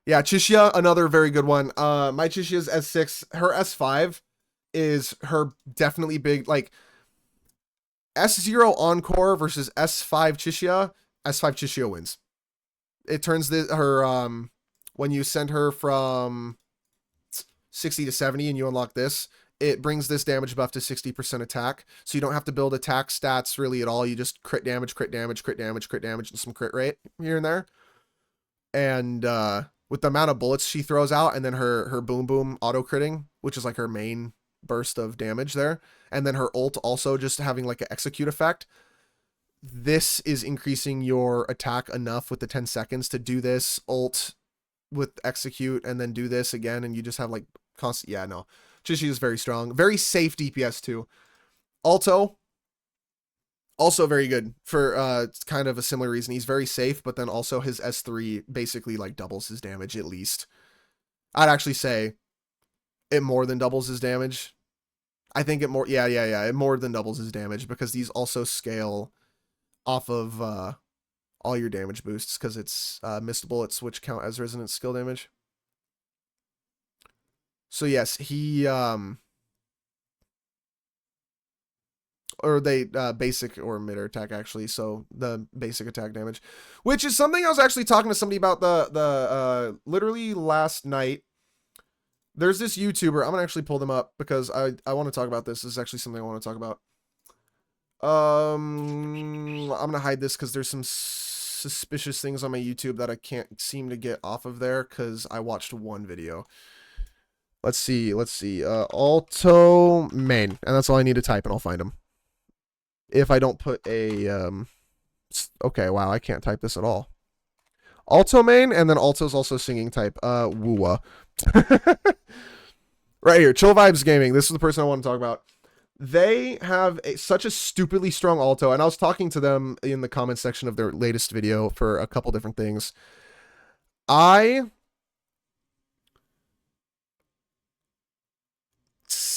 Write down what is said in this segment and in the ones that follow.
Yeah, Chishia, another very good one. My Chishia's S6. Her S5 is her definitely big, like, S0 Encore versus S5 Chishia. S5 Chishia wins. It turns her, when you send her from 60 to 70 and you unlock this, it brings this damage buff to 60% attack. So you don't have to build attack stats really at all. You just crit damage, crit damage, crit damage, crit damage, and some crit rate here and there. And with the amount of bullets she throws out, and then her boom boom auto critting, which is like her main burst of damage there, and then her ult also just having like an execute effect. This is increasing your attack enough with the 10 seconds to do this ult with execute and then do this again, and you just have like constant. Yeah, no, Chishi is very strong, very safe DPS too. Alto, also very good for kind of a similar reason. He's very safe, but then also his S3 basically like doubles his damage at least. I'd actually say it more than doubles his damage. I think it more, yeah, it more than doubles his damage because these also scale off of all your damage boosts because it's missed bullets, which count as resonant skill damage. So yes, he or they basic or mid attack actually. So the basic attack damage, which is something I was actually talking to somebody about the literally last night. There's this YouTuber. I'm gonna actually pull them up because I want to talk about this. This is actually something I want to talk about. I'm gonna hide this because there's some suspicious things on my YouTube that I can't seem to get off of there because I watched one video. Let's see. Alto main, and that's all I need to type, and I'll find him. If I don't put a okay, wow, I can't type this at all. Alto main, and then Alto's also singing type. Woowa. Right here, Chill Vibes Gaming. This is the person I want to talk about. They have such a stupidly strong alto, and I was talking to them in the comment section of their latest video for a couple different things.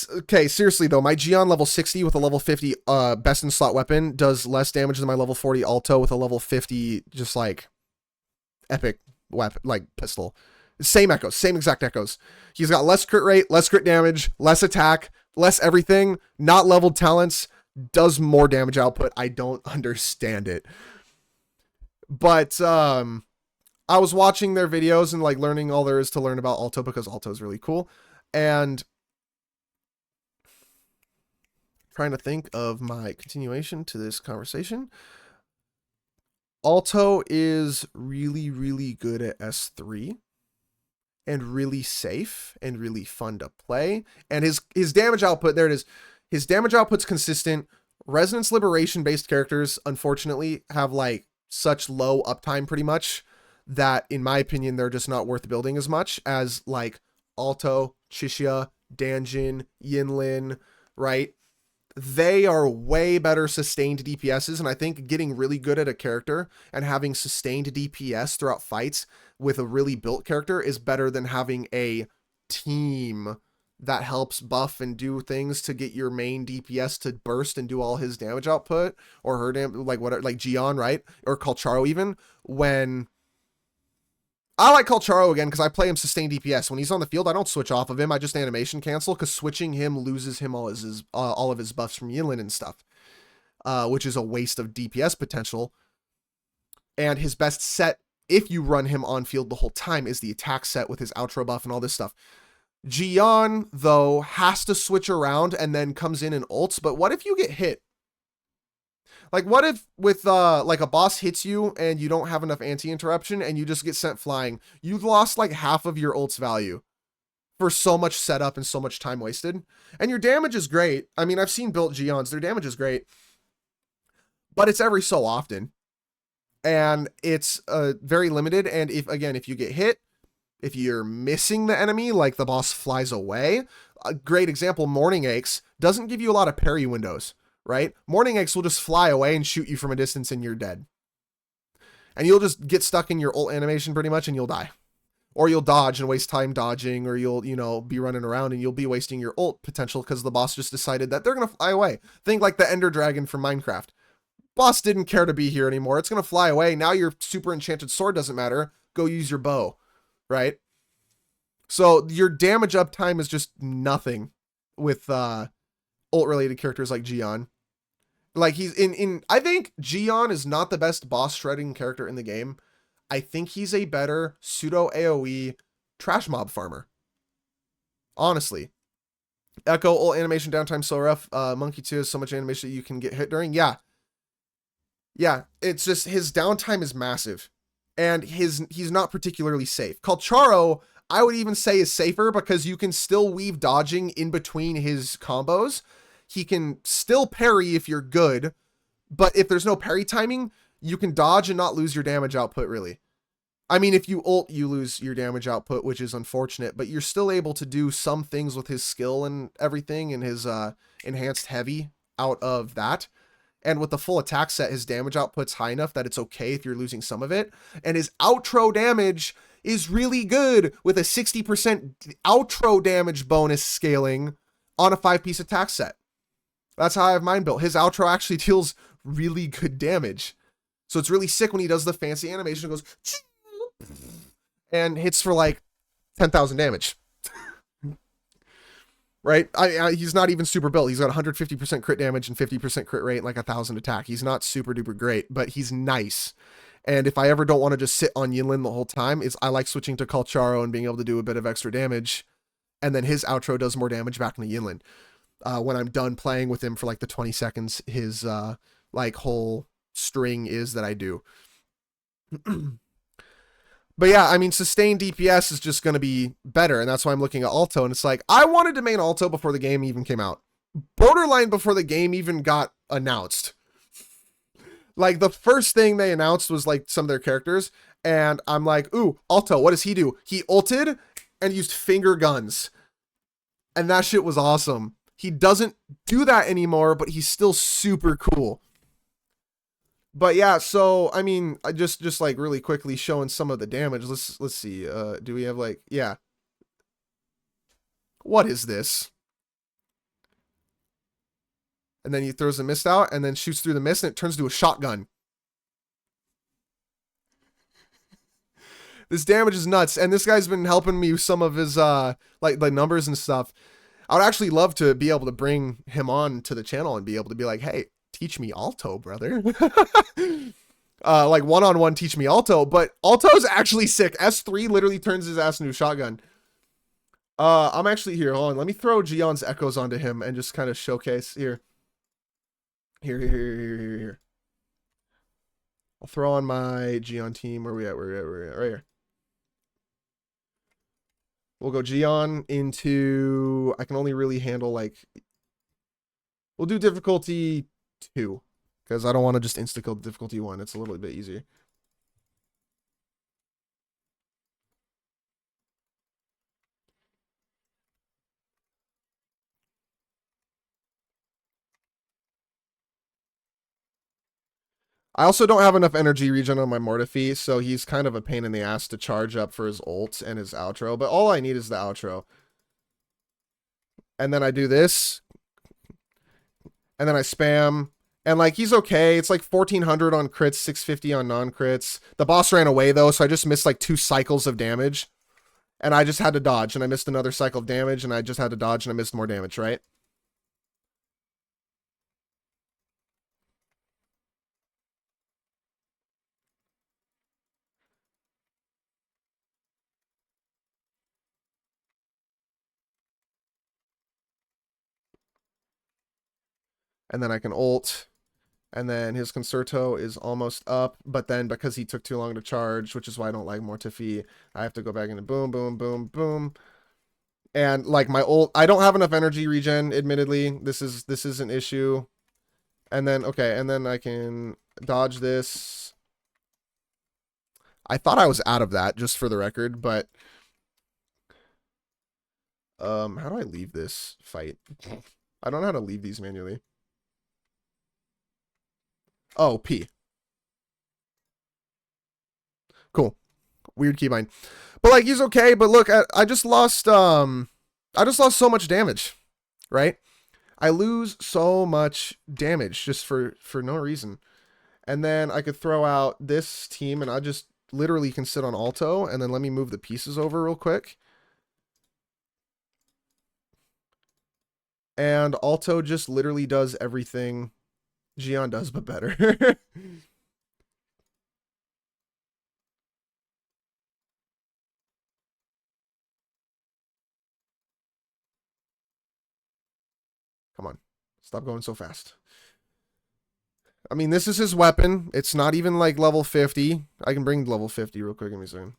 Okay, seriously though, my Gion level 60 with a level 50 best in slot weapon does less damage than my level 40 alto with a level 50 just like epic weapon, like pistol. Same echoes, same exact echoes. He's got less crit rate, less crit damage, less attack, less everything, not leveled talents, does more damage output. I don't understand it. But I was watching their videos and like learning all there is to learn about Alto because Alto is really cool. And trying to think of my continuation to this conversation. Alto is really, really good at S3 and really safe and really fun to play. And his damage output, there it is. His damage output's consistent. Resonance Liberation based characters, unfortunately, have like such low uptime pretty much that, in my opinion, they're just not worth building as much as like Alto, Chishia, Danjin, Yinlin, right? They are way better sustained DPSs, and I think getting really good at a character and having sustained DPS throughout fights with a really built character is better than having a team that helps buff and do things to get your main DPS to burst and do all his damage output, or her like whatever, like Gion, right? Or Calcharo even. When I like Calcharo again because I play him sustained DPS. When he's on the field, I don't switch off of him. I just animation cancel because switching him loses him all of his buffs from Yinlin and stuff, which is a waste of DPS potential. And his best set, if you run him on field the whole time, is the attack set with his outro buff and all this stuff. Gion, though, has to switch around and then comes in and ults. But what if you get hit? Like, what if with like a boss hits you and you don't have enough anti-interruption and you just get sent flying? You've lost like half of your ult's value for so much setup and so much time wasted. And your damage is great. I mean, I've seen built Gions. Their damage is great. But it's every so often. And it's very limited. And if you get hit, if you're missing the enemy, like the boss flies away, a great example, Morning Aches doesn't give you a lot of parry windows. Right? Morning Aches will just fly away and shoot you from a distance and you're dead. And you'll just get stuck in your ult animation pretty much and you'll die. Or you'll dodge and waste time dodging, or you'll, be running around and you'll be wasting your ult potential because the boss just decided that they're going to fly away. Think like the Ender Dragon from Minecraft. Boss didn't care to be here anymore. It's going to fly away. Now your super enchanted sword doesn't matter. Go use your bow. right? So your damage uptime is just nothing with ult related characters like Gion. Like he's in I think Gion is not the best boss shredding character in the game. I think he's a better pseudo AoE trash mob farmer. Honestly. Echo ult animation downtime so rough. Monkey 2 has so much animation that you can get hit during. Yeah. Yeah, it's just his downtime is massive. And he's not particularly safe. Calcharo, I would even say, is safer because you can still weave dodging in between his combos. He can still parry if you're good, but if there's no parry timing, you can dodge and not lose your damage output, really. I mean, if you ult, you lose your damage output, which is unfortunate, but you're still able to do some things with his skill and everything and his enhanced heavy out of that. And with the full attack set, his damage output's high enough that it's okay if you're losing some of it. And his outro damage is really good with a 60% outro damage bonus scaling on a 5-piece attack set. That's how I have mine built. His outro actually deals really good damage. So it's really sick when he does the fancy animation. It goes and hits for like 10,000 damage. Right? He's not even super built. He's got 150% crit damage and 50% crit rate, like 1,000 attack. He's not super duper great, but he's nice. And if I ever don't want to just sit on Yinlin the whole time, I like switching to Calcharo and being able to do a bit of extra damage. And then his outro does more damage back into Yinlin. When I'm done playing with him for like the 20 seconds, his like whole string is that I do. But yeah, I mean, sustained DPS is just going to be better, and that's why I'm looking at Alto, and it's like, I wanted to main Alto before the game even came out. Borderline before the game even got announced. Like, the first thing they announced was, like, some of their characters, and I'm like, ooh, Alto, what does he do? He ulted and used finger guns. And that shit was awesome. He doesn't do that anymore, but he's still super cool. But yeah, so I mean, I just like really quickly showing some of the damage. Let's see. Do we have like, yeah. What is this? And then he throws the mist out and then shoots through the mist and it turns to a shotgun. This damage is nuts. And this guy's been helping me with some of his like numbers and stuff. I would actually love to be able to bring him on to the channel and be able to be like, hey, teach me Alto, brother. Like one-on-one teach me Alto, but Alto's actually sick. S3 literally turns his ass into a shotgun. I'm actually here. Hold on. Let me throw Gion's echoes onto him and just kind of showcase here. Here. I'll throw on my Gion team. Where we at? Right here. We'll go Gion into, I can only really handle like, we'll do difficulty 2 because I don't want to just insta-kill difficulty 1. It's a little bit easier. I also don't have enough energy regen on my Mortifi, so he's kind of a pain in the ass to charge up for his ult and his outro, but all I need is the outro. And then I do this, and then I spam, and like he's okay. It's like 1400 on crits, 650 on non-crits. The boss ran away though, so I just missed like 2 cycles of damage, and I just had to dodge, and I missed another cycle of damage, and I just had to dodge, and I missed more damage, right? And then I can ult. And then his Concerto is almost up, but then because he took too long to charge, which is why I don't like Mortifi, I have to go back into boom, boom, boom, boom. And like my ult, I don't have enough energy regen, admittedly. This is an issue. And then, okay, and then I can dodge this. I thought I was out of that, just for the record, but how do I leave this fight? I don't know how to leave these manually. Oh, P. Cool. Weird keybind. But like he's okay, but look, I just lost so much damage, right? I lose so much damage just for no reason. And then I could throw out this team and I just literally can sit on Alto, and then let me move the pieces over real quick. And Alto just literally does everything Gion does, but better. Come on. Stop going so fast. I mean, this is his weapon. It's not even like level 50. I can bring level 50 real quick. Give me a second.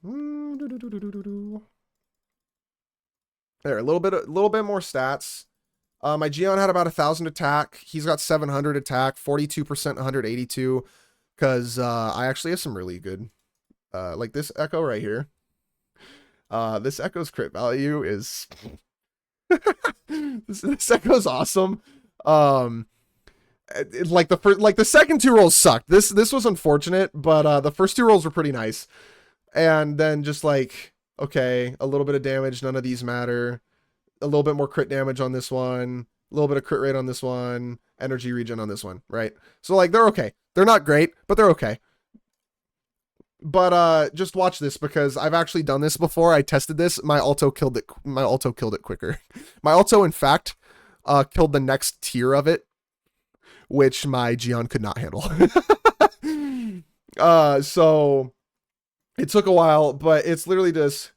There, a little bit more stats. My Gion had about 1,000 attack. He's got 700 attack, 42%, 182. Because I actually have some really good, like this Echo right here. This Echo's crit value is this Echo's awesome. Like the second two rolls sucked. This was unfortunate, but the first two rolls were pretty nice. And then just like, okay, a little bit of damage, none of these matter. A little bit more crit damage on this one, a little bit of crit rate on this one, energy regen on this one, right? So like they're okay. They're not great, but they're okay. But just watch this because I've actually done this before. I tested this. My Alto killed it. My Alto killed it quicker. My Alto, in fact, killed the next tier of it, which my Gion could not handle. So it took a while, but it's literally just.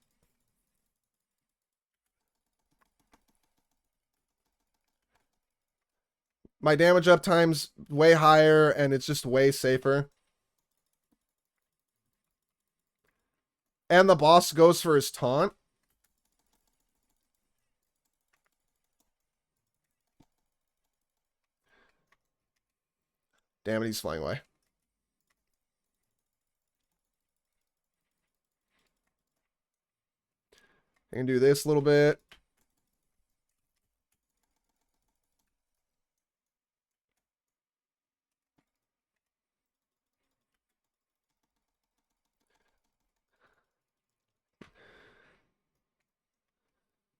My damage up time's way higher, and it's just way safer. And the boss goes for his taunt. Damn it, he's flying away. I can do this a little bit.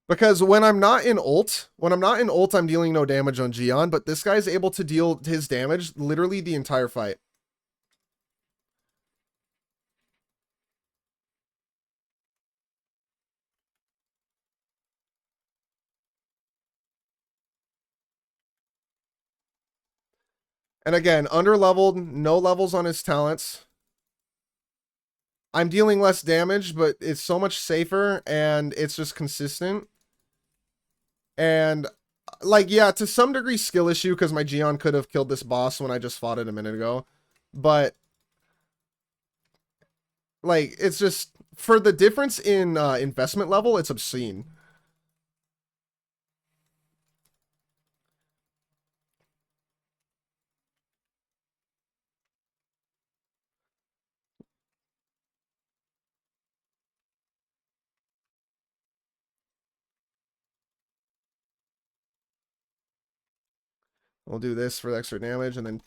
Because when I'm not in ult, I'm dealing no damage on Gion, but this guy's able to deal his damage literally the entire fight. And again, underleveled, no levels on his talents. I'm dealing less damage, but it's so much safer, and it's just consistent. And like, yeah, to some degree skill issue, because my Gion could have killed this boss when I just fought it a minute ago. But like, it's just, for the difference in investment level, it's obscene. We'll do this for the extra damage, and then...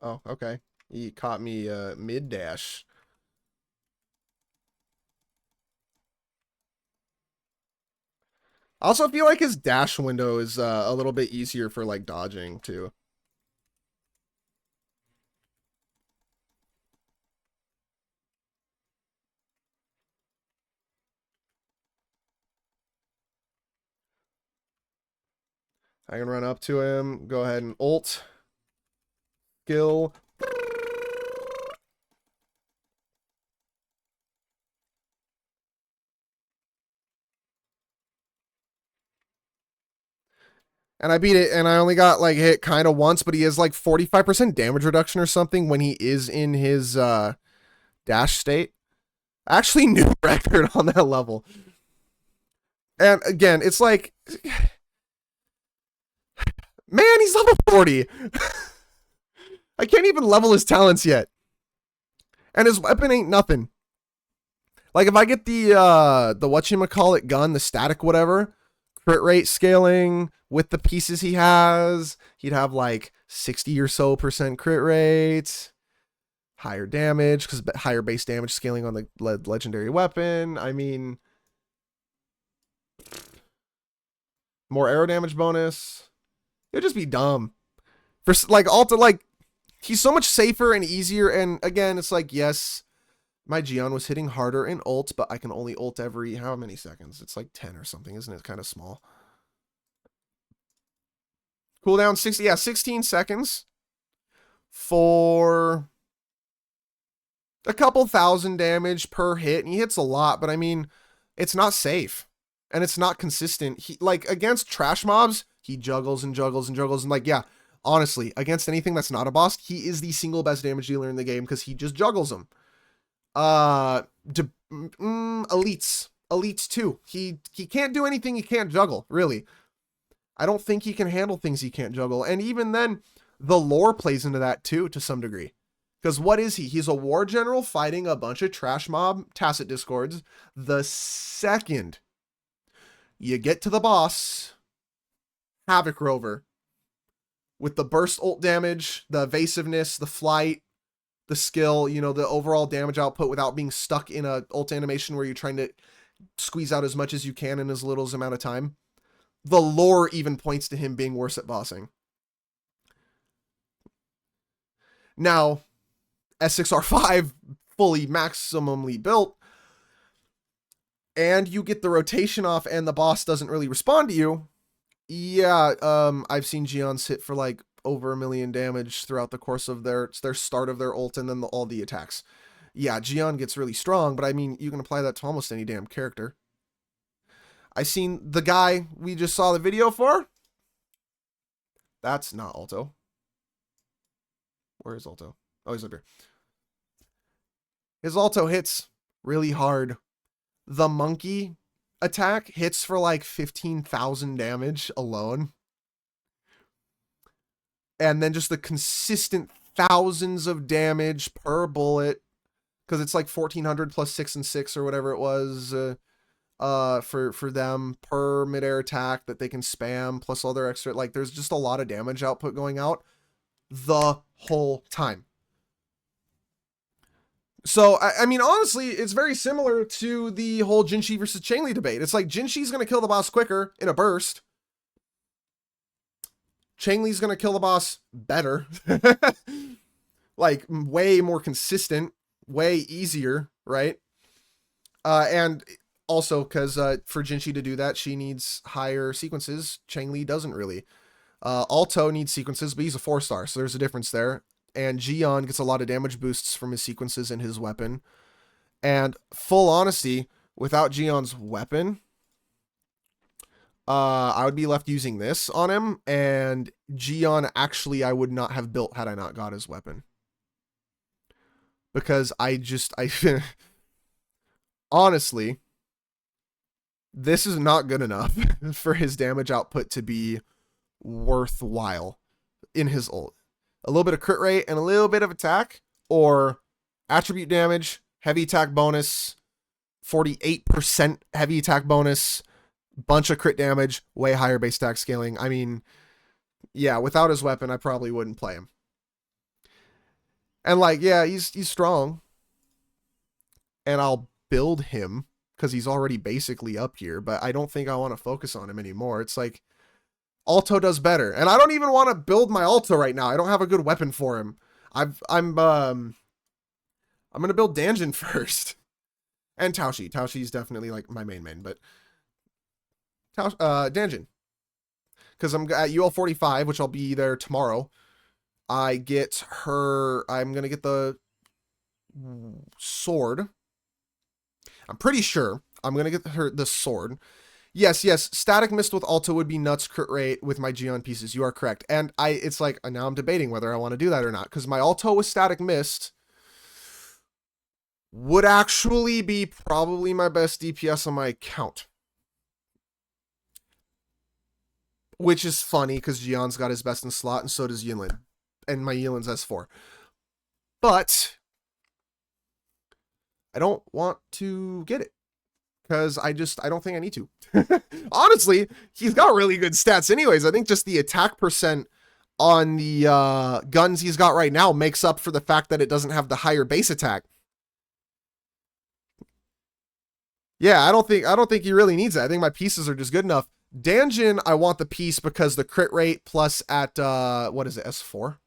Oh, okay. He caught me mid-dash. I also feel like his dash window is a little bit easier for like dodging too. I can run up to him, go ahead and ult. Skill. And I beat it, and I only got like hit kind of once, but he has like 45% damage reduction or something when he is in his dash state. Actually, new record on that level. And again, it's like, man, he's level 40. I can't even level his talents yet. And his weapon ain't nothing. Like if I get the whatchamacallit gun, the static whatever, crit rate scaling with the pieces he has, he'd have like 60 or so % crit rate, higher damage because higher base damage scaling on the legendary weapon. I mean, more arrow damage bonus. It'd just be dumb. For like Alta, like he's so much safer and easier. And again, it's like, yes, my Gion was hitting harder in ult, but I can only ult every how many seconds? It's like 10 or something, isn't it? Kind of small. Cooldown 60, yeah, 16 seconds for a couple thousand damage per hit. And he hits a lot, but I mean, it's not safe and it's not consistent. He like against trash mobs, he juggles and juggles and juggles. And like, yeah, honestly, against anything that's not a boss, he is the single best damage dealer in the game because he just juggles them. Elites too. He can't do anything he can't juggle, really. I don't think he can handle things he can't juggle. And even then, the lore plays into that too, to some degree. Because what is he? He's a war general fighting a bunch of trash mob tacit discords. The second you get to the boss, Havoc Rover, with the burst ult damage, the evasiveness, the flight, the skill, you know, the overall damage output without being stuck in a ult animation where you're trying to squeeze out as much as you can in as little as amount of time. The lore even points to him being worse at bossing. Now, S6R5 fully maximally built, and you get the rotation off and the boss doesn't really respond to you. Yeah, I've seen Gions hit for like over 1 million damage throughout the course of their start of their ult and then all the attacks. Yeah, Gion gets really strong, but I mean, you can apply that to almost any damn character. I seen the guy we just saw the video for. That's not Alto. Where is Alto? Oh, he's up here. His Alto hits really hard. The monkey attack hits for like 15,000 damage alone. And then just the consistent thousands of damage per bullet. Because it's like 1,400 plus 6 and 6 or whatever it was. For them per midair attack that they can spam, plus all their extra, like there's just a lot of damage output going out the whole time. So I mean, honestly, it's very similar to the whole Jinshi versus Chainli debate. It's like Jinshi's gonna kill the boss quicker in a burst. Chainli's gonna kill the boss better. Like way more consistent, way easier, right? And also, because for Jinshi to do that, she needs higher sequences. Chainli doesn't really. Alto needs sequences, but he's a 4-star, so there's a difference there. And Gion gets a lot of damage boosts from his sequences and his weapon. And full honesty, without Gion's weapon, I would be left using this on him. And Gion, actually, I would not have built had I not got his weapon. Because honestly, this is not good enough for his damage output to be worthwhile in his ult. A little bit of crit rate and a little bit of attack, or attribute damage, heavy attack bonus, 48% heavy attack bonus, bunch of crit damage, way higher base attack scaling. I mean, yeah, without his weapon, I probably wouldn't play him. And like, yeah, he's strong. And I'll build him because he's already basically up here, but I don't think I want to focus on him anymore. It's like Alto does better. And I don't even want to build my Alto right now. I don't have a good weapon for him. I'm going to build Danjin first. And Taoshi. Taoshi's definitely like my main, but Danjin. Because I'm at UL 45, which I'll be there tomorrow. I get her, I'm going to get the sword. I'm pretty sure I'm going to get her the sword. Yes, static mist with Alto would be nuts crit rate with my Gion pieces. You are correct. And it's like, now I'm debating whether I want to do that or not. Because my Alto with static mist would actually be probably my best DPS on my account. Which is funny because Gion's got his best in slot and so does Yinlin. And my Yinlin's S4. But I don't want to get it. Because I don't think I need to. Honestly, he's got really good stats anyways. I think just the attack percent on the guns he's got right now makes up for the fact that it doesn't have the higher base attack. Yeah, I don't think he really needs it. I think my pieces are just good enough. Danjin, I want the piece because the crit rate plus at what is it, S4?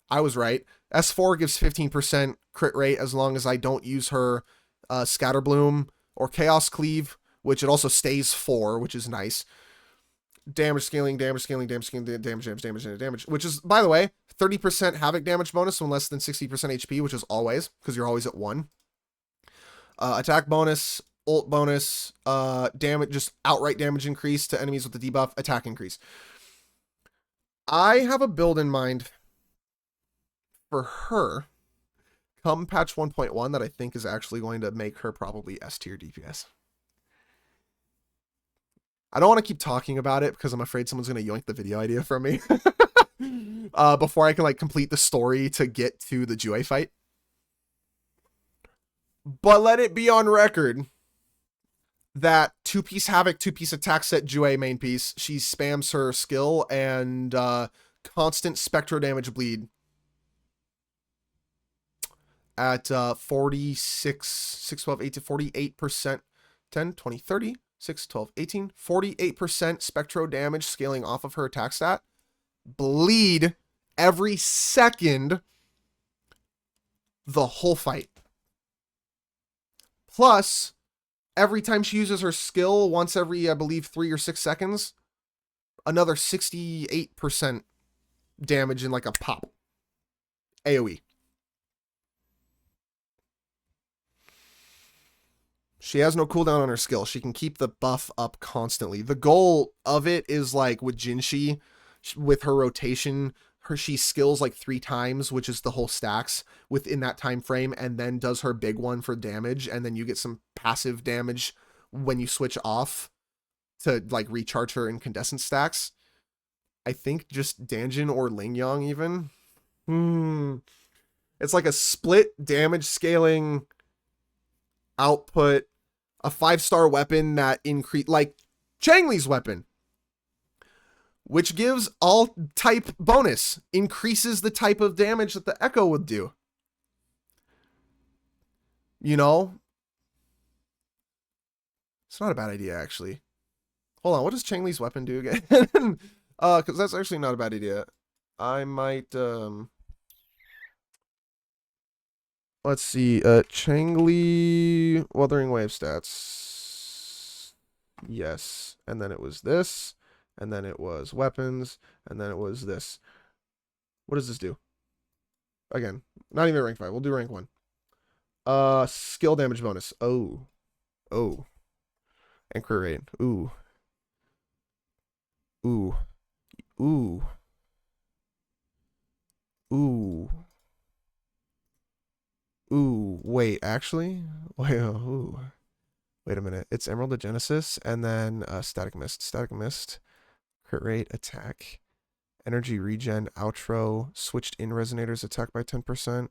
I was right. S4 gives 15% crit rate as long as I don't use her Scatterbloom or Chaos Cleave, which it also stays 4, which is nice. Damage scaling, damage, which is, by the way, 30% havoc damage bonus when less than 60% HP, which is always, because you're always at 1. Attack bonus, ult bonus, damage, just outright damage increase to enemies with the debuff, attack increase. I have a build in mind for her come patch 1.1 that I think is actually going to make her probably S tier DPS. I don't want to keep talking about it because I'm afraid someone's going to yoink the video idea from me before I can like complete the story to get to the Jue fight. But let it be on record that 2-piece Havoc, 2-piece attack set Jue main piece. She spams her skill and constant Spectro damage bleed at 46, 6, 12, 18, 48%, 10, 20, 30, 6, 12, 18, 48% Spectro damage scaling off of her attack stat. Bleed every second the whole fight. Plus, every time she uses her skill, once every, I believe, 3 or 6 seconds, another 68% damage in like a pop. AoE. She has no cooldown on her skill. She can keep the buff up constantly. The goal of it is like with Jinshi, with her rotation, she skills like 3 times, which is the whole stacks within that time frame, and then does her big one for damage, and then you get some passive damage when you switch off to like recharge her incandescent stacks. I think just Danjin or Lingyang even. It's like a split damage scaling output, a 5-star weapon that increase like Changli's weapon, which gives all type bonus, increases the type of damage that the Echo would do. You know? It's not a bad idea, actually. Hold on, what does Changli's weapon do again? Because that's actually not a bad idea. I might, let's see, Changli Wuthering Wave stats. Yes, and then it was this. And then it was weapons, and then it was this. What does this do? Again, not even rank 5. We'll do rank 1. Skill damage bonus. Oh. Anchor rate. Ooh. Wait, actually? Wait, wait a minute. It's Emerald of Genesis, and then Static Mist. Static Mist. Crit rate, attack, energy regen, outro, switched in resonators, attack by 10%.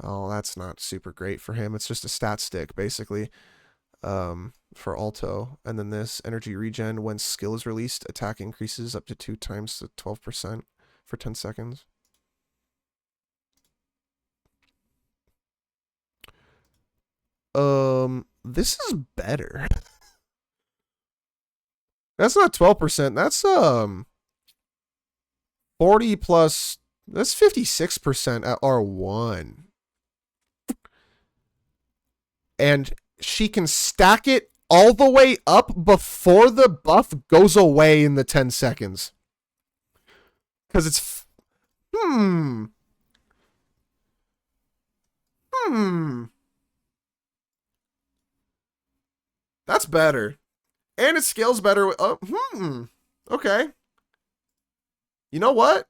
Oh, that's not super great for him. It's just a stat stick, basically, for Alto. And then this, energy regen, when skill is released, attack increases up to 2 times to 12% for 10 seconds. This is better. That's not 12%. That's 40 plus. That's 56% at R1. And she can stack it all the way up before the buff goes away in the 10 seconds. Because it's That's better. And it scales better with, okay. You know what?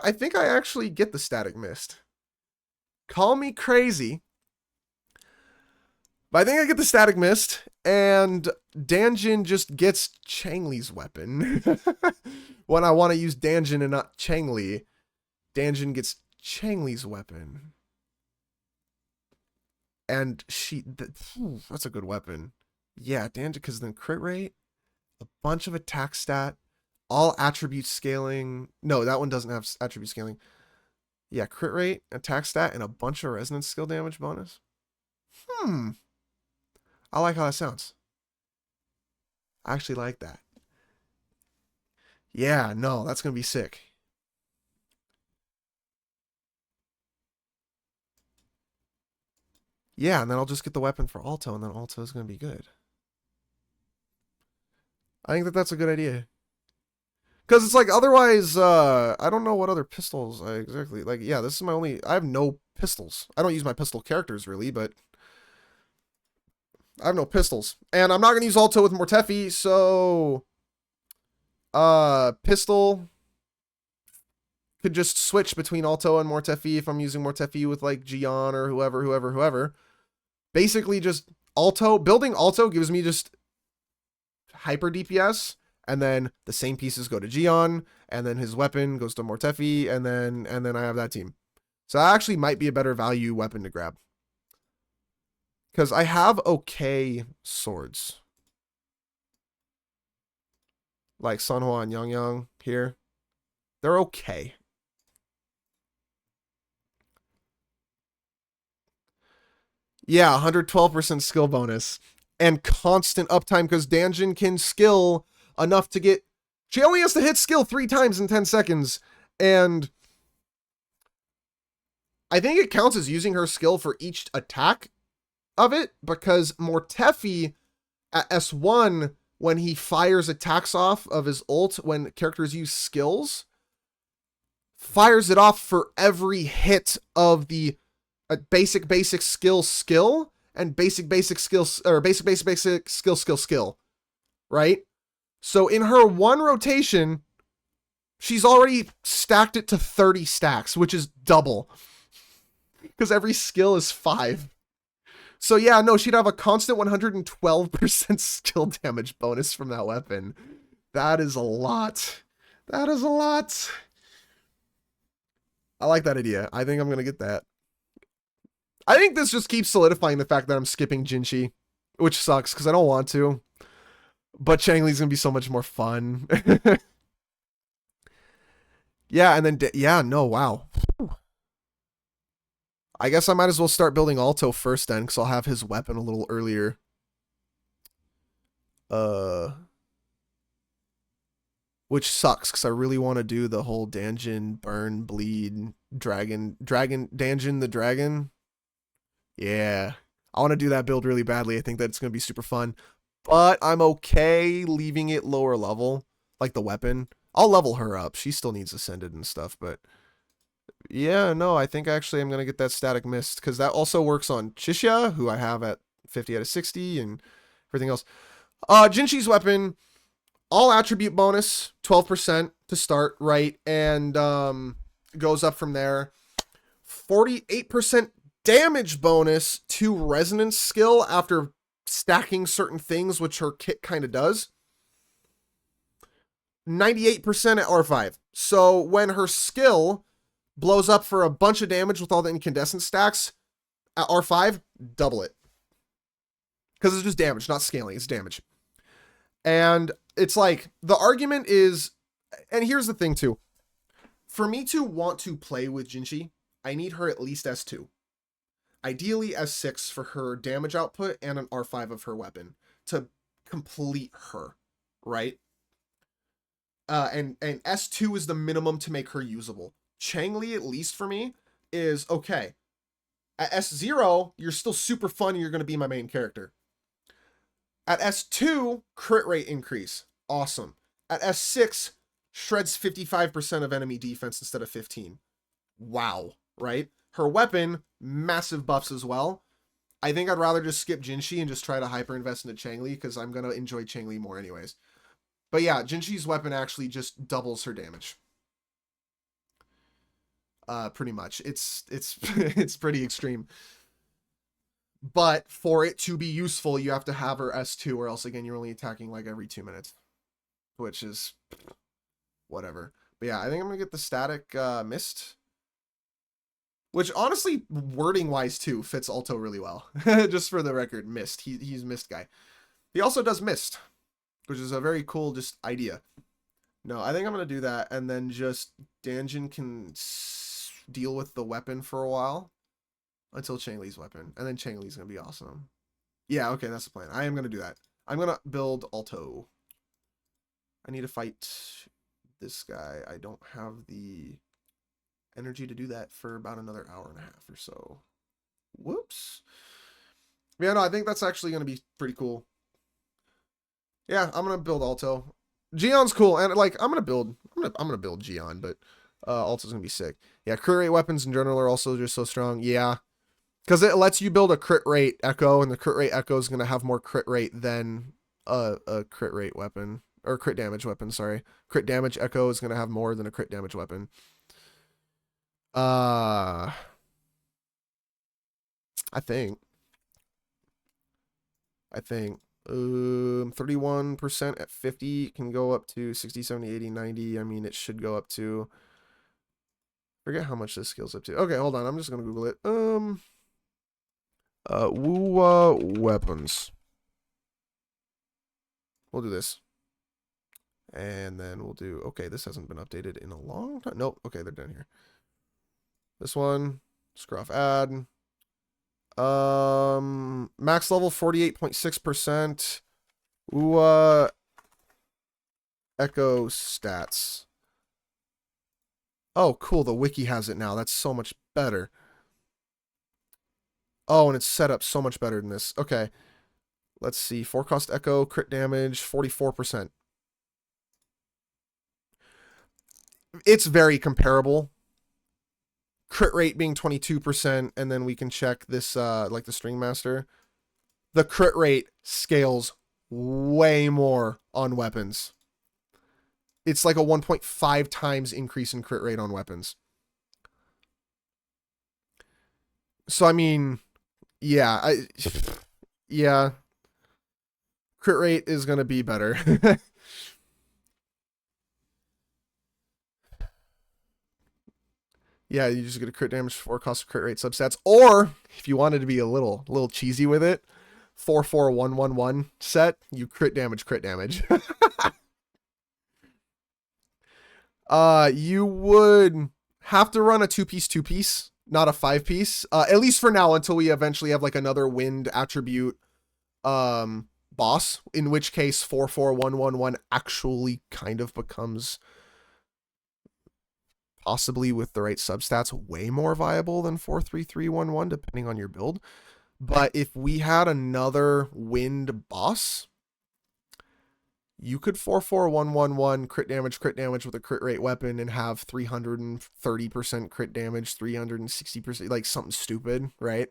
I think I actually get the Static Mist. Call me crazy. But I think I get the Static Mist, and Danjin just gets Changli's weapon. When I want to use Danjin and not Changli, Danjin gets Changli's weapon. And that's a good weapon. Yeah, Dan, because then crit rate, a bunch of attack stat, all attribute scaling. No, that one doesn't have attribute scaling. Yeah, crit rate, attack stat, and a bunch of resonance skill damage bonus. I like how that sounds. I actually like that. Yeah, no, that's going to be sick. Yeah, and then I'll just get the weapon for Alto, and then Alto is going to be good. I think that that's a good idea. Because it's like, otherwise, I don't know what other pistols exactly. Like, yeah, this is my only... I have no pistols. I don't use my pistol characters, really, but... I have no pistols. And I'm not going to use Alto with Mortefi, so... Pistol... Could just switch between Alto and Mortefi if I'm using Mortefi with, like, Gian or whoever. Basically, just Alto... Building Alto gives me just... hyper DPS, and then the same pieces go to Gian, and then his weapon goes to Mortefi, and then I have that team. So that actually might be a better value weapon to grab. Because I have okay swords. Like Sunhwa and Yang here. They're okay. Yeah, 112% skill bonus. And constant uptime because Danjin can skill enough to get... She only has to hit skill 3 times in 10 seconds. And I think it counts as using her skill for each attack of it, because Mortefi at S1, when he fires attacks off of his ult, when characters use skills, fires it off for every hit of the basic skill, and basic skills, or basic skill, right? So in her one rotation, she's already stacked it to 30 stacks, which is double, because every skill is 5. So yeah, no, she'd have a constant 112% skill damage bonus from that weapon. That is a lot. That is a lot. I like that idea. I think I'm going to get that. I think this just keeps solidifying the fact that I'm skipping Jinchi, which sucks because I don't want to. But Changli's going to be so much more fun. Yeah, and then, yeah, no, wow. I guess I might as well start building Alto first then, because I'll have his weapon a little earlier. Which sucks, because I really want to do the whole Danjin, Burn, Bleed, Danjin the Dragon. Yeah. I want to do that build really badly. I think that it's going to be super fun. But I'm okay leaving it lower level, like the weapon. I'll level her up. She still needs Ascended and stuff, but... Yeah, no, I think actually I'm going to get that Static Mist, because that also works on Chixia, who I have at 50 out of 60, and everything else. Jinchi's weapon, all attribute bonus, 12% to start, right? And goes up from there. 48% damage bonus to resonance skill after stacking certain things, which her kit kind of does. 98% at R5. So when her skill blows up for a bunch of damage with all the incandescent stacks, at R5, double it. Because it's just damage, not scaling, it's damage. And it's like, the argument is, and here's the thing too. For me to want to play with Jinchi, I need her at least S2. Ideally S6 for her damage output and an R5 of her weapon to complete her, right? And S2 is the minimum to make her usable. Changli, at least for me, is okay. At S0, you're still super fun and you're going to be my main character. At S2, crit rate increase. Awesome. At S6, shreds 55% of enemy defense instead of 15. Wow, right? Her weapon, massive buffs as well. I think I'd rather just skip Jinchi and just try to hyper invest into Changli, because I'm going to enjoy Changli more anyways. But yeah, Jinchi's weapon actually just doubles her damage. Pretty much. It's it's pretty extreme. But for it to be useful, you have to have her S2, or else again you're only attacking like every 2 minutes. Which is whatever. But yeah, I think I'm gonna get the Static Mist. Which honestly, wording wise too, fits Alto really well. Just for the record, Mist. He's Mist guy. He also does Mist, which is a very cool just idea. No, I think I'm gonna do that, and then just Danjin can deal with the weapon for a while until Chang Li's weapon, and then Chang Li's gonna be awesome. Yeah, okay, that's the plan. I am gonna do that. I'm gonna build Alto. I need to fight this guy. I don't have the energy to do that for about another hour and a half or so. Whoops. Yeah, no, I think that's actually gonna be pretty cool. Yeah, I'm gonna build Alto. Geon's cool, and like I'm gonna build Geon, but Alto's gonna be sick. Yeah, crit rate weapons in general are also just so strong. Yeah, because it lets you build a crit rate echo, and the crit rate echo is gonna have more crit rate than a crit rate weapon or crit damage weapon. Sorry, crit damage echo is gonna have more than a crit damage weapon. I think. 31% at 50 can go up to 60, 70, 80, 90. I mean, it should go up to, forget how much this scales up to. Okay, hold on. I'm just going to Google it. Wuwa weapons. We'll do this. And then we'll do, okay, this hasn't been updated in a long time. Nope. Okay, they're down here. This one, scruff add. Max level 48.6%. Echo stats. Oh, cool. The wiki has it now. That's so much better. Oh, and it's set up so much better than this. Okay. Let's see. 4-cost echo, crit damage, 44%. It's very comparable. Crit rate being 22%, and then we can check this, like the String Master. The crit rate scales way more on weapons. It's like a 1.5 times increase in crit rate on weapons. So, I mean, yeah, yeah. Crit rate is going to be better. Yeah, you just get a crit damage for cost of crit rate substats. Or, if you wanted to be a little cheesy with it, 4-4-1-1-1 set, you crit damage. You would have to run a 2-piece, not a 5-piece. At least for now, until we eventually have like another wind attribute boss, in which case 4-4-1-1-1 actually kind of becomes, possibly with the right substats, way more viable than 4-3-3-1-1, depending on your build. But if we had another wind boss, you could 4-4-1-1-1 crit damage with a crit rate weapon and have 330% crit damage, 360%, like something stupid, right?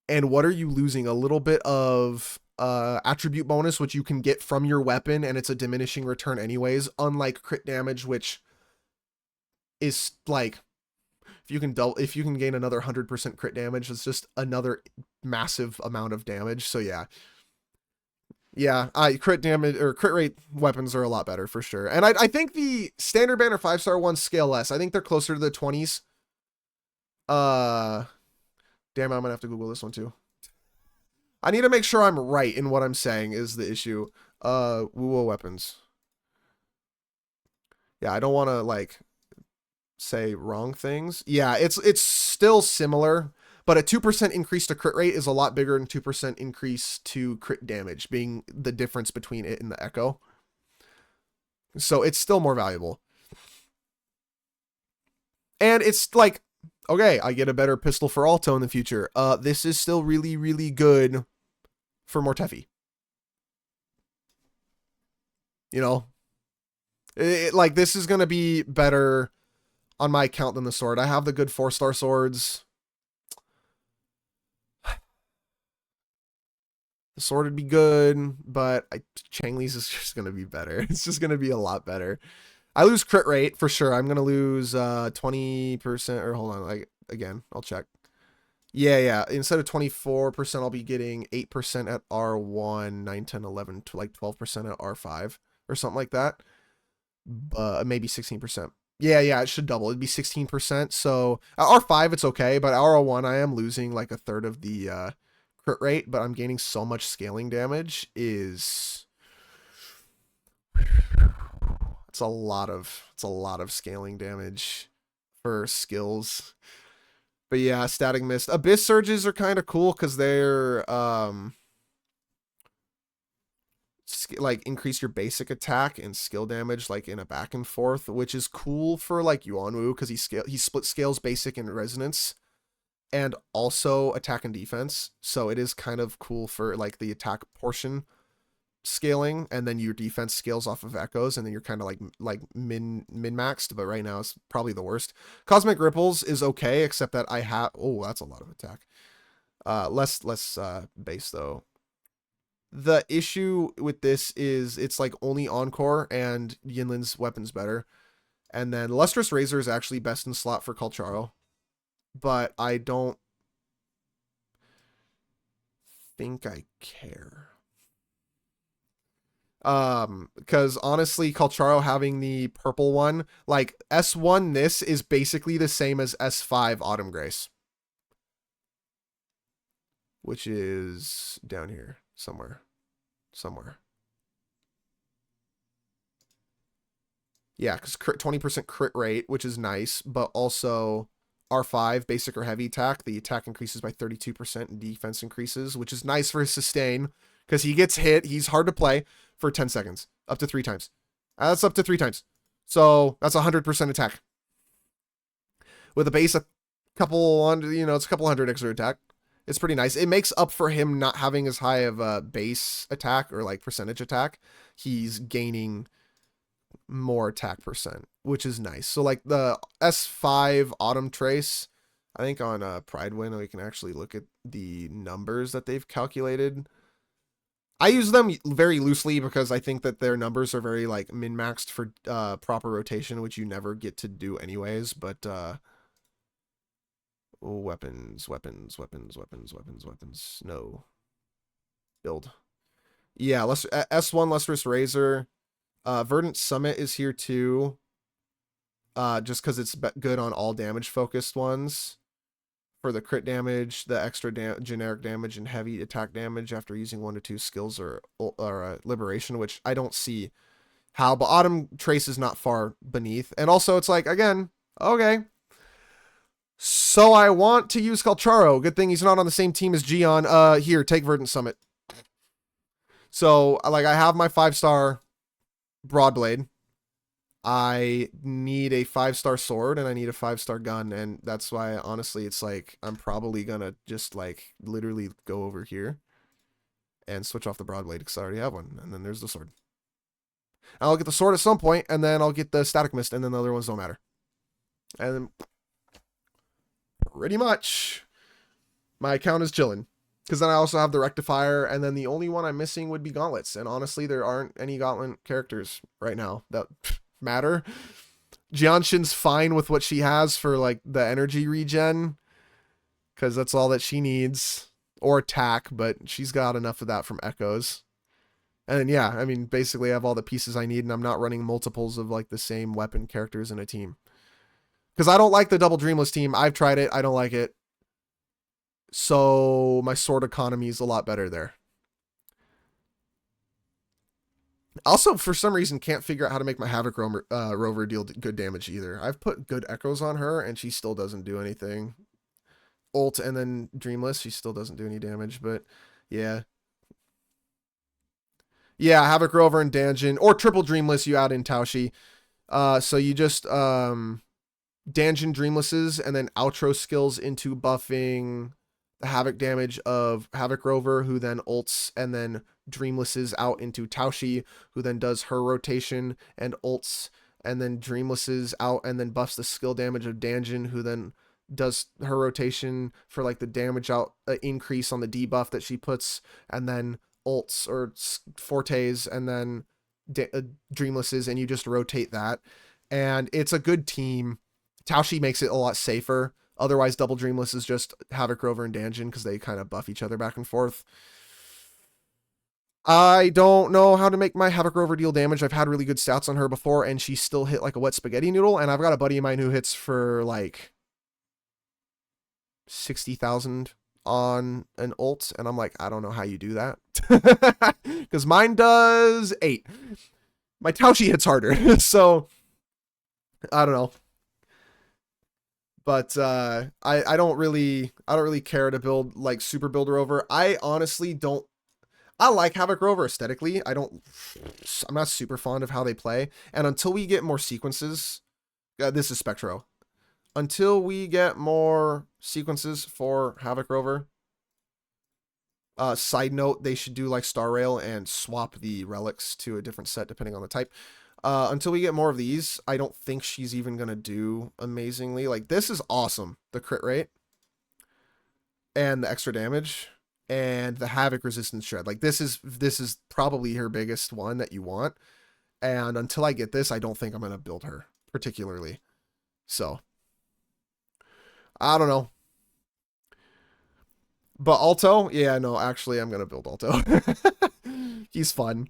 And what are you losing? A little bit of attribute bonus, which you can get from your weapon, and it's a diminishing return anyways, unlike crit damage, which is like, if you can gain another 100% crit damage, it's just another massive amount of damage. So yeah, crit damage or crit rate weapons are a lot better for sure. And I think the standard banner 5-star ones scale less. I think they're closer to the 20s. Damn, I'm gonna have to Google this one too. I need to make sure I'm right in what I'm saying is the issue. Wuo weapons. Yeah, I don't want to like say wrong things. Yeah, it's still similar, but a 2% increase to crit rate is a lot bigger than 2% increase to crit damage, being the difference between it and the echo. So it's still more valuable. And it's like, okay, I get a better pistol for Alto in the future. This is still really, really good for Mortefi. You know? Like, this is going to be better on my account than the sword. I have the good 4-star swords. The sword would be good, but Chang Li's is just going to be better. It's just going to be a lot better. I lose crit rate for sure. I'm going to lose 20%, or hold on, like, again, I'll check. Yeah. Instead of 24%, I'll be getting 8% at R1, 9, 10, 11, to like 12% at R5 or something like that. Maybe 16%. Yeah, it should double. It'd be 16%. So R5, it's okay, but R01, I am losing like a third of the crit rate, but I'm gaining so much scaling damage. It's a lot of scaling damage for skills. But yeah, static mist. Abyss surges are kind of cool because they're like increase your basic attack and skill damage like in a back and forth, which is cool for like Yuanwu because he split scales basic and resonance and also attack and defense. So it is kind of cool for like the attack portion scaling, and then your defense scales off of echoes, and then you're kind of like min maxed. But right now it's probably the worst. Cosmic Ripples is okay, except that I have that's a lot of attack. Less base though. The issue with this is it's like only Encore and Yinlin's weapon's better. And then Lustrous Razor is actually best in slot for Calcharo. But I don't think I care. Because honestly, Calcharo having the purple one, like S1 this is basically the same as S5 Autumn Grace. Which is down here somewhere. Yeah, because 20% crit rate, which is nice, but also R5, basic or heavy attack. The attack increases by 32% and defense increases, which is nice for his sustain because he gets hit. He's hard to play for 10 seconds, up to 3 times. That's up to 3 times. So that's 100% attack. With a base, a couple hundred, it's a couple hundred extra attack. It's pretty nice. It makes up for him not having as high of a base attack or like percentage attack. He's gaining more attack percent, which is nice. So like the S5 Autumn Trace, I think on Pridewin we can actually look at the numbers that they've calculated. I use them very loosely because I think that their numbers are very like min-maxed for proper rotation, which you never get to do anyways. But weapons. No. Build. Yeah, S1 Lustrous Razor. Verdant Summit is here too. Just because it's good on all damage focused ones. For the crit damage, the extra generic damage, and heavy attack damage after using 1 to 2 skills or liberation, which I don't see how, but Autumn Trace is not far beneath. And also it's like, again, okay. So I want to use Calcharo. Good thing he's not on the same team as Gion. Here, take Verdant Summit. So like I have my 5-star Broadblade. I need a 5-star sword and I need a 5-star gun, and that's why honestly it's like I'm probably gonna just like literally go over here and switch off the Broadblade because I already have one, and then there's the sword. I'll get the sword at some point, and then I'll get the Static Mist, and then the other ones don't matter. And then pretty much my account is chilling. Because then I also have the Rectifier, and then the only one I'm missing would be Gauntlets. And honestly, there aren't any Gauntlet characters right now that matter. Jianshin's fine with what she has for like the energy regen, because that's all that she needs, or attack, but she's got enough of that from Echoes. And then, yeah, I mean, basically I have all the pieces I need, and I'm not running multiples of like the same weapon characters in a team. Because I don't like the double Dreamless team. I've tried it. I don't like it. So my sword economy is a lot better there. Also, for some reason, can't figure out how to make my Havoc Rover deal good damage either. I've put good Echoes on her, and she still doesn't do anything. Ult and then Dreamless, she still doesn't do any damage, but yeah. Yeah, Havoc Rover and Danjin, or triple Dreamless, you add in Taoshi. So you just Danjin Dreamlesses, and then outro skills into buffing the Havoc damage of Havoc Rover, who then ults, and then Dreamlesses out into Taoshi, who then does her rotation and ults, and then Dreamlesses out and then buffs the skill damage of Danjin, who then does her rotation for like the damage out increase on the debuff that she puts, and then ults or fortes, and then Dreamlesses, and you just rotate that. And it's a good team. Taoshi makes it a lot safer. Otherwise, double Dreamless is just Havoc Rover and Danjin because they kind of buff each other back and forth. I don't know how to make my Havoc Rover deal damage. I've had really good stats on her before, and she still hit like a wet spaghetti noodle. And I've got a buddy of mine who hits for like 60,000 on an ult, and I'm like, I don't know how you do that. Because mine does 8. My Taushi hits harder. So I don't know. But I don't really care to build like super builder over. I honestly don't. I like Havoc Rover aesthetically. I'm not super fond of how they play. And until we get more sequences, this is Spectro. Until we get more sequences for Havoc Rover, side note, they should do like Star Rail and swap the relics to a different set depending on the type. Until we get more of these, I don't think she's even going to do amazingly. Like, this is awesome. The crit rate and the extra damage and the Havoc resistance shred. Like, this is probably her biggest one that you want. And until I get this, I don't think I'm going to build her particularly. So, I don't know. But Alto, yeah, no, actually, I'm going to build Alto. He's fun.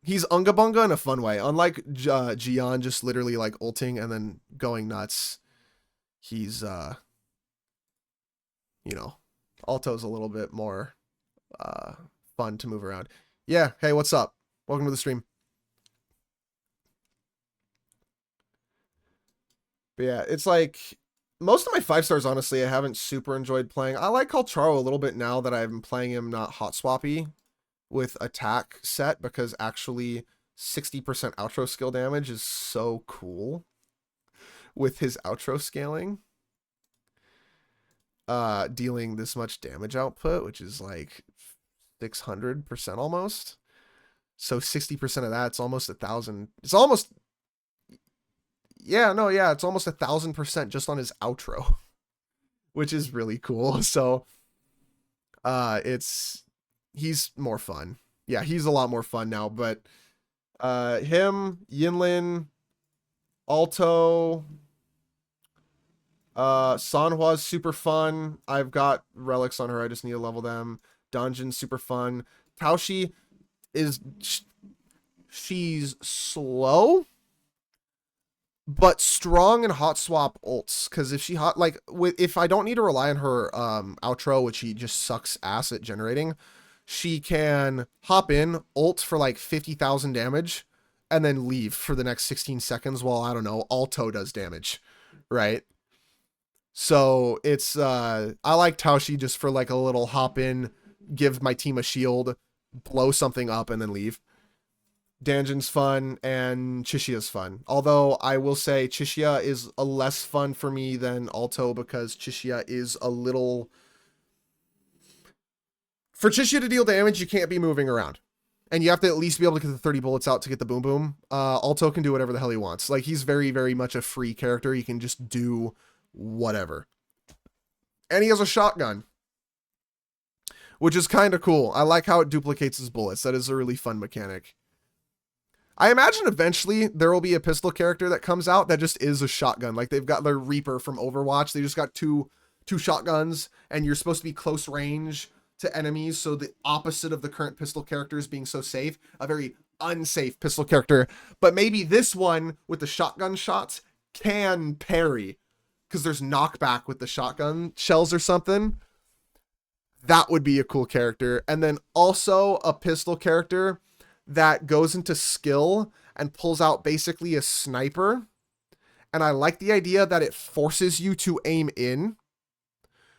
He's Unga Bunga in a fun way. Unlike Gian just literally like ulting and then going nuts, he's, you know, Alto's a little bit more fun to move around. Yeah, hey, what's up? Welcome to the stream. But yeah, it's like most of my 5-stars, honestly, I haven't super enjoyed playing. I like Calcharo a little bit now that I've been playing him not hot swappy with attack set, because actually 60% outro skill damage is so cool with his outro scaling. Dealing this much damage output, which is like 600% almost. So 60% of that, it's almost 1,000. It's almost, yeah, no, yeah, it's almost 1,000% just on his outro, which is really cool. So, he's more fun. Yeah, he's a lot more fun now, but, him, Yinlin, Alto, Sanhua's super fun. I've got relics on her. I just need to level them. Dungeon's super fun. Taoshi is, she's slow, but strong and hot swap ults. Because if she hot, like, if I don't need to rely on her outro, which he just sucks ass at generating, she can hop in, ult for like 50,000 damage, and then leave for the next 16 seconds while, I don't know, Alto does damage, right? So it's I like Taoshi just for like a little hop in, give my team a shield, blow something up, and then leave. Danjon's fun and Chishia's fun. Although I will say Chishia is a less fun for me than Alto, because Chishia is a little, for Chishia to deal damage, you can't be moving around. And you have to at least be able to get the 30 bullets out to get the boom boom. Alto can do whatever the hell he wants. Like, he's very, very much a free character. He can just do whatever. And he has a shotgun, which is kind of cool. I like how it duplicates his bullets. That is a really fun mechanic. I imagine eventually there will be a pistol character that comes out that just is a shotgun. Like, they've got their Reaper from Overwatch. They just got two shotguns, and you're supposed to be close range to enemies. So the opposite of the current pistol characters being so safe, a very unsafe pistol character. But maybe this one with the shotgun shots can parry, because there's knockback with the shotgun shells or something. That would be a cool character. And then also a pistol character that goes into skill and pulls out basically a sniper. And I like the idea that it forces you to aim in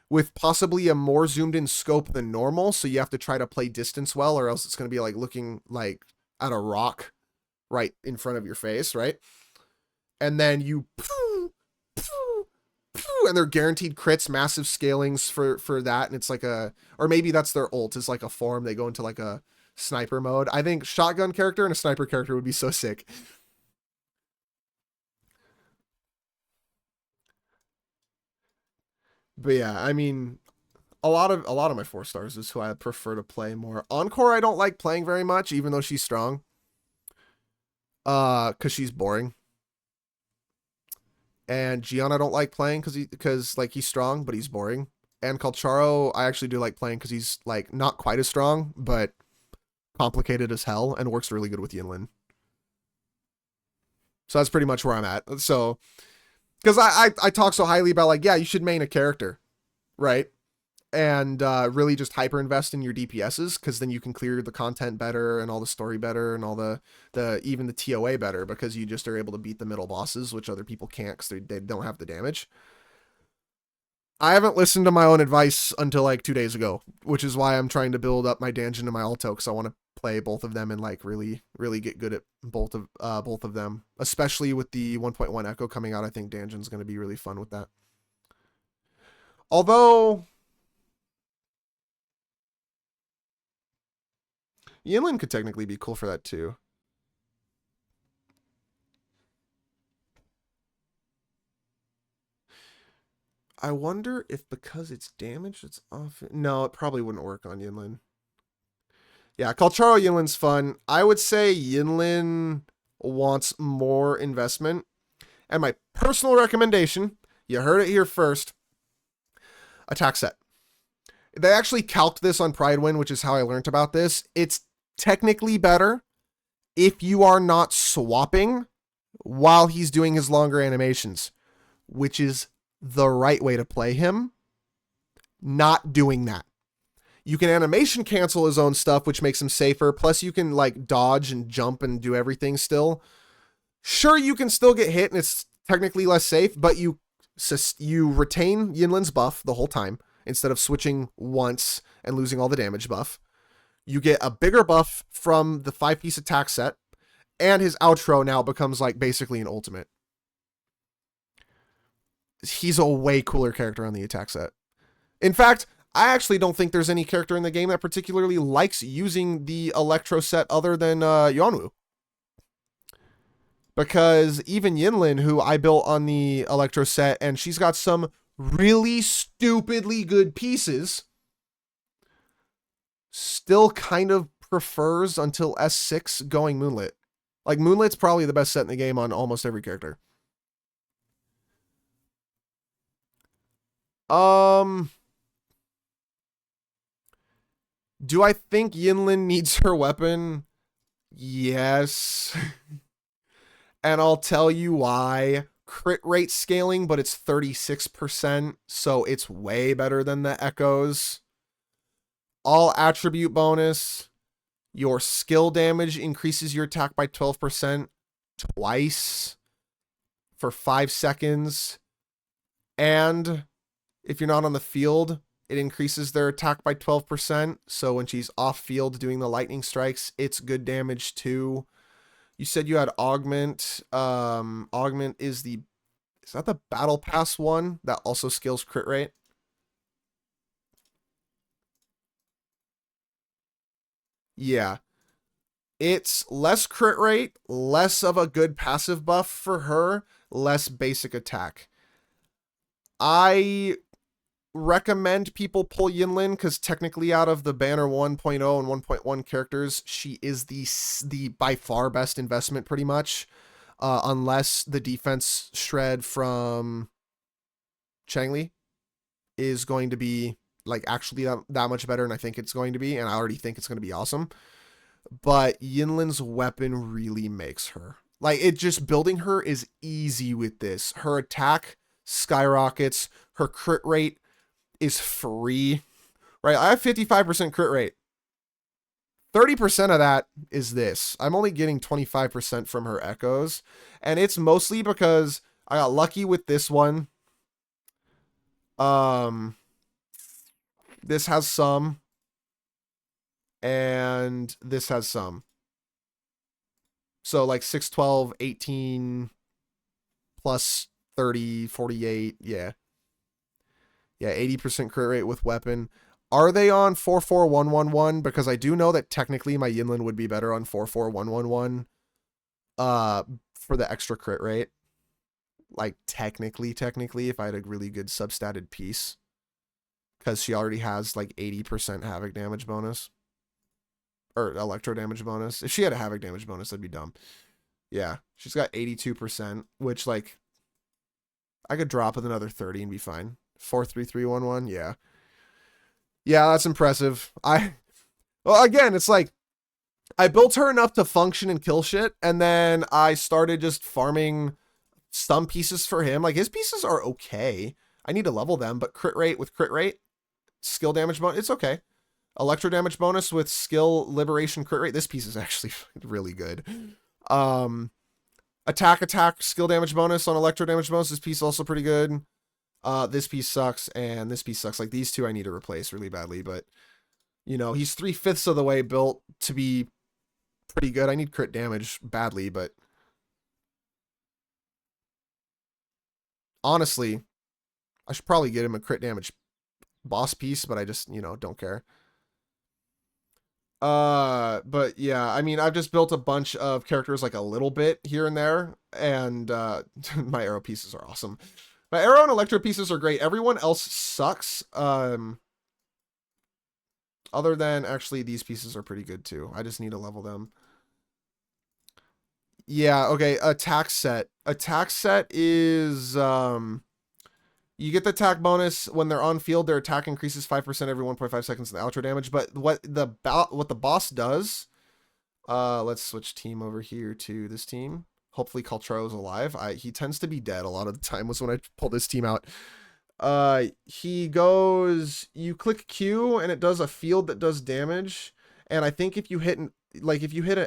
with possibly a more zoomed in scope than normal. So you have to try to play distance well, or else it's going to be like looking like at a rock right in front of your face, right? And then you, and they're guaranteed crits, massive scalings for that. And it's like a, or maybe that's their ult, is like a form. They go into like a sniper mode. I think shotgun character and a sniper character would be so sick. But yeah, I mean, a lot of my 4-stars is who I prefer to play more. Encore I don't like playing very much, even though she's strong. Cause she's boring. And Gian I don't like playing because like he's strong, but he's boring. And Calcharo, I actually do like playing because he's like not quite as strong, but complicated as hell and works really good with Yinlin. So that's pretty much where I'm at. So, because I talk so highly about like, yeah, you should main a character, right? And really just hyper invest in your DPSs because then you can clear the content better and all the story better and all the even the TOA better because you just are able to beat the middle bosses, which other people can't because they don't have the damage. I haven't listened to my own advice until like 2 days ago, which is why I'm trying to build up my Danjin and my Alto because I want to play both of them and like really get good at both of them, especially with the 1.1 Echo coming out. I think Danjin's going to be really fun with that. Although Yinlin could technically be cool for that too. I wonder if because it's damaged, it's off. No, it probably wouldn't work on Yinlin. Yeah, Calcharo Yinlin's fun. I would say Yinlin wants more investment. And my personal recommendation, you heard it here first, attack set. They actually calced this on Pridewind, which is how I learned about this. It's technically better if you are not swapping while he's doing his longer animations, which is the right way to play him. Not doing that. You can animation cancel his own stuff, which makes him safer. Plus, you can like dodge and jump and do everything still. Sure, you can still get hit and it's technically less safe, but you retain Yinlin's buff the whole time instead of switching once and losing all the damage buff. You get a bigger buff from the 5-piece attack set, and his outro now becomes like basically an ultimate. He's a way cooler character on the attack set. In fact, I actually don't think there's any character in the game that particularly likes using the Electro set other than Yonwoo. Because even Yinlin, who I built on the Electro set, and she's got some really stupidly good pieces, still kind of prefers until S6 going Moonlit. Like, Moonlit's probably the best set in the game on almost every character. Do I think Yinlin needs her weapon? Yes. And I'll tell you why. Crit rate scaling, but it's 36%, so it's way better than the Echoes. All attribute bonus. Your skill damage increases your attack by 12% twice for 5 seconds. And if you're not on the field, it increases their attack by 12%. So when she's off field doing the lightning strikes, it's good damage too. You said you had Augment. Augment is that the Battle Pass one that also scales crit rate? Yeah. It's less crit rate, less of a good passive buff for her, less basic attack. I recommend people pull Yinlin because technically out of the Banner 1.0 and 1.1 characters, she is the by far best investment pretty much. Unless the defense shred from Changli is going to be like actually that much better, and I think it's going to be, and I already think it's going to be awesome. But Yinlin's weapon really makes her. Like, it just building her is easy with this. Her attack skyrockets, her crit rate is free, right? I have 55% crit rate. 30% of that is this. I'm only getting 25% from her Echoes, and it's mostly because I got lucky with this one. This has some, and this has some. So like 6, 12, 18 plus 30, 48, yeah. Yeah, 80% crit rate with weapon. Are they on 44111? Because I do know that technically my Yinlin would be better on 44111 for the extra crit rate. Like technically, if I had a really good substatted piece. Because she already has like 80% havoc damage bonus. Or electro damage bonus. If she had a havoc damage bonus, that'd be dumb. Yeah, she's got 82%, which like I could drop with another 30 and be fine. 43311, yeah. Yeah, that's impressive. Well, again, it's like I built her enough to function and kill shit, and then I started just farming some pieces for him. Like his pieces are okay. I need to level them, but crit rate with crit rate, skill damage bonus, it's okay. Electro damage bonus with skill liberation crit rate. This piece is actually really good. Um, attack skill damage bonus on electro damage bonus. This piece is also pretty good. This piece sucks, and this piece sucks. Like these two I need to replace really badly, but you know, he's 3/5 of the way built to be pretty good. I need crit damage badly, but honestly, I should probably get him a crit damage boss piece, but I just, you know, don't care. But yeah, I mean, I've just built a bunch of characters like a little bit here and there, and my arrow pieces are awesome. My arrow and electro pieces are great. Everyone else sucks. Other than actually these pieces are pretty good too. I just need to level them. Yeah, okay, attack set. Attack set is you get the attack bonus when they're on field. Their attack increases 5% every 1.5 seconds in the outro damage. But what the boss does, let's switch team over here to this team. Hopefully Caltro's alive. He tends to be dead a lot of the time was when I pull this team out. He goes, you click Q and it does a field that does damage. And I think if you hit an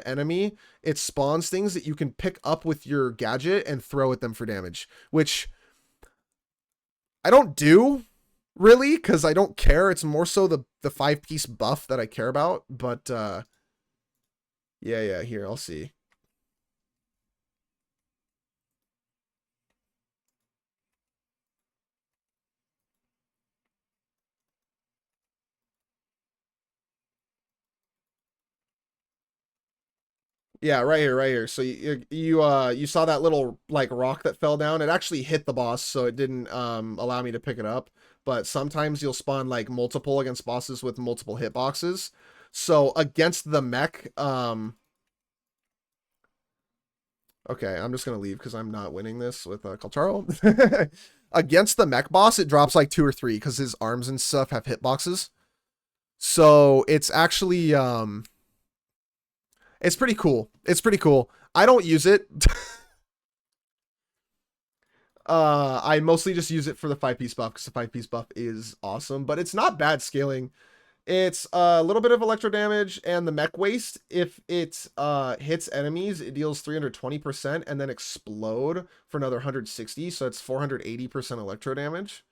enemy, it spawns things that you can pick up with your gadget and throw at them for damage, which I don't do really because I don't care. It's more so the 5-piece buff that I care about. But yeah, here, I'll see. Yeah, right here. So you saw that little like rock that fell down. It actually hit the boss, so it didn't allow me to pick it up. But sometimes you'll spawn like multiple against bosses with multiple hitboxes. So against the mech, okay, I'm just gonna leave because I'm not winning this with Kaltaro. Against the mech boss, it drops like 2 or 3 because his arms and stuff have hitboxes. So it's actually it's pretty cool. It's pretty cool. I don't use it. I mostly just use it for the 5-piece buff because the 5-piece buff is awesome, but it's not bad scaling. It's a little bit of electro damage and the mech waste. If it hits enemies, it deals 320% and then explode for another 160. So it's 480% electro damage.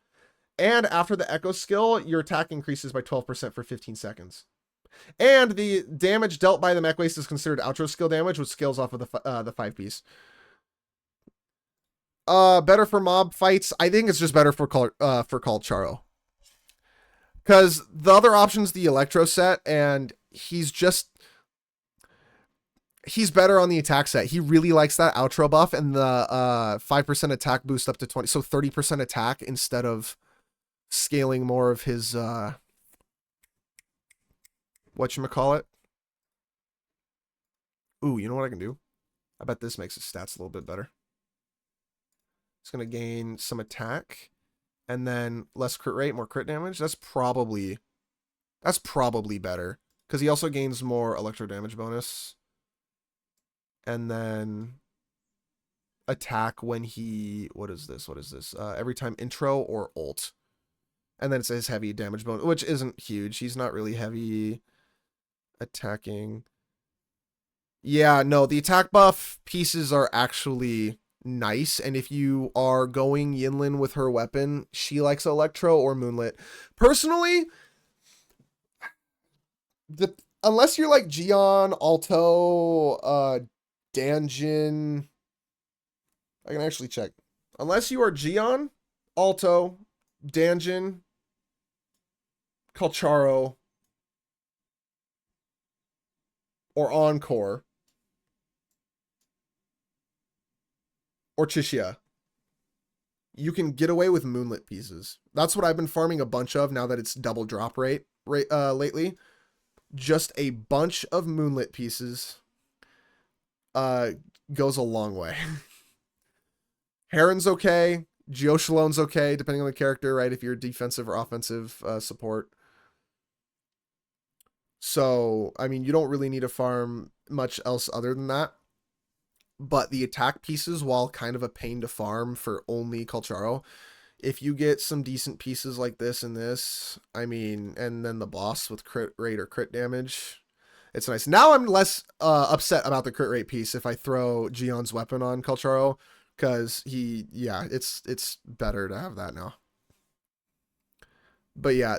And after the echo skill, your attack increases by 12% for 15 seconds. And the damage dealt by the mech waste is considered outro skill damage, which scales off of the 5-piece. Better for mob fights. I think it's just better for Charo. Because the other option's the electro set, and he's better on the attack set. He really likes that outro buff and the 5% attack boost up to 20. So 30% attack instead of scaling more of his whatchamacallit. Ooh, you know what I can do? I bet this makes his stats a little bit better. It's gonna gain some attack and then less crit rate, more crit damage. That's probably better. Because he also gains more electro damage bonus. And then attack when he what is this? Every time intro or ult. And then it says heavy damage bonus, which isn't huge. He's not really heavy attacking. Yeah, no, the attack buff pieces are actually nice. And if you are going Yinlin with her weapon, she likes Electro or Moonlit. Personally, unless you're like Gion, Alto, Danjin, I can actually check. Unless you are Gion, Alto, Danjin, Calcharo, or Encore, or Chishia, you can get away with Moonlit pieces. That's what I've been farming a bunch of now that it's double drop rate lately. Just a bunch of Moonlit pieces goes a long way. Heron's okay. Geoshalone's okay, depending on the character, right? If you're defensive or offensive support. So, I mean, you don't really need to farm much else other than that. But the attack pieces, while kind of a pain to farm for only Colcharo, if you get some decent pieces like this and this, I mean, and then the boss with crit rate or crit damage, it's nice. Now I'm less upset about the crit rate piece if I throw Gion's weapon on Colcharo, because yeah, it's better to have that now. But yeah,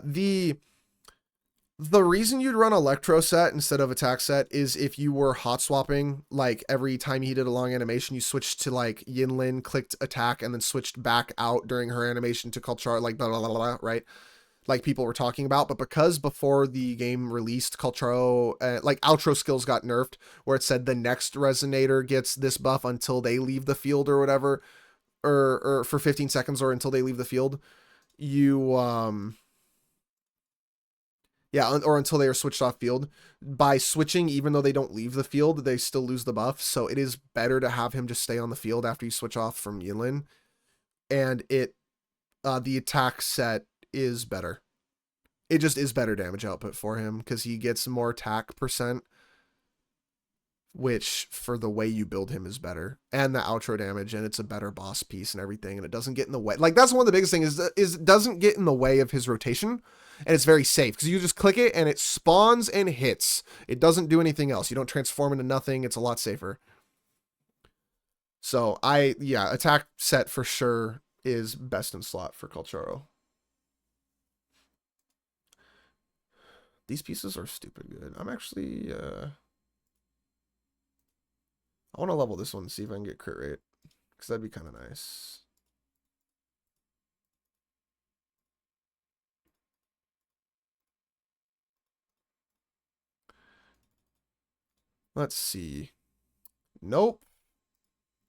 the reason you'd run Electro set instead of attack set is if you were hot swapping, like every time he did a long animation, you switched to like Yinlin, clicked attack, and then switched back out during her animation to Kulchar, like blah, blah, blah, blah, right? Like people were talking about. But because before the game released, Kulcharo, like outro skills got nerfed, where it said the next resonator gets this buff until they leave the field or whatever, or for 15 seconds or until they leave the field, you, yeah, or until they are switched off field. By switching, even though they don't leave the field, they still lose the buff. So it is better to have him just stay on the field after you switch off from Yinlin. And the attack set is better. It just is better damage output for him because he gets more attack percent, which for the way you build him is better, and the outro damage, and it's a better boss piece and everything, and it doesn't get in the way. Like that's one of the biggest things is it doesn't get in the way of his rotation, and it's very safe because you just click it and it spawns and hits. It doesn't do anything else. You don't transform into nothing. It's a lot safer. So yeah, attack set for sure is best in slot for Colcharo. These pieces are stupid good. I'm actually I want to level this one and see if I can get crit rate, because that'd be kind of nice. Let's see. Nope.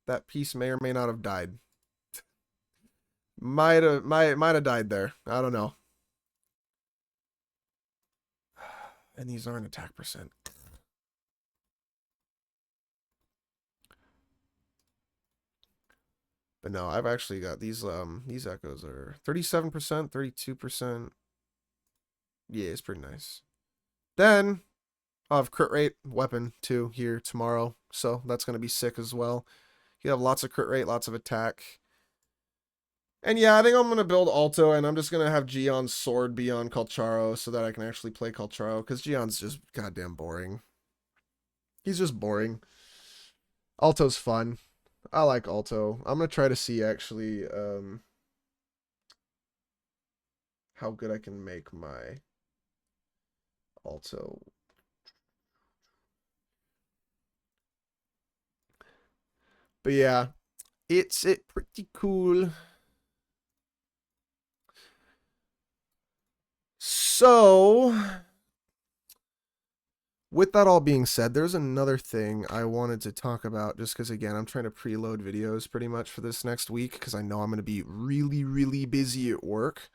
That piece may or may not have died. Might have died there. I don't know. And these aren't attack percent. But no, I've actually got these echoes are 37%, 32%. Yeah, it's pretty nice. Then I'll have crit rate weapon too here tomorrow. So that's gonna be sick as well. You have lots of crit rate, lots of attack. And yeah, I think I'm going to build Alto, and I'm just going to have Gion's sword be on Colcharo so that I can actually play Colcharo, because Gion's just goddamn boring. He's just boring. Alto's fun. I like Alto. I'm going to try to see, actually, how good I can make my Alto. But yeah, it's pretty cool. So, with that all being said, there's another thing I wanted to talk about, just because, again, I'm trying to preload videos pretty much for this next week, because I know I'm going to be really, really busy at work.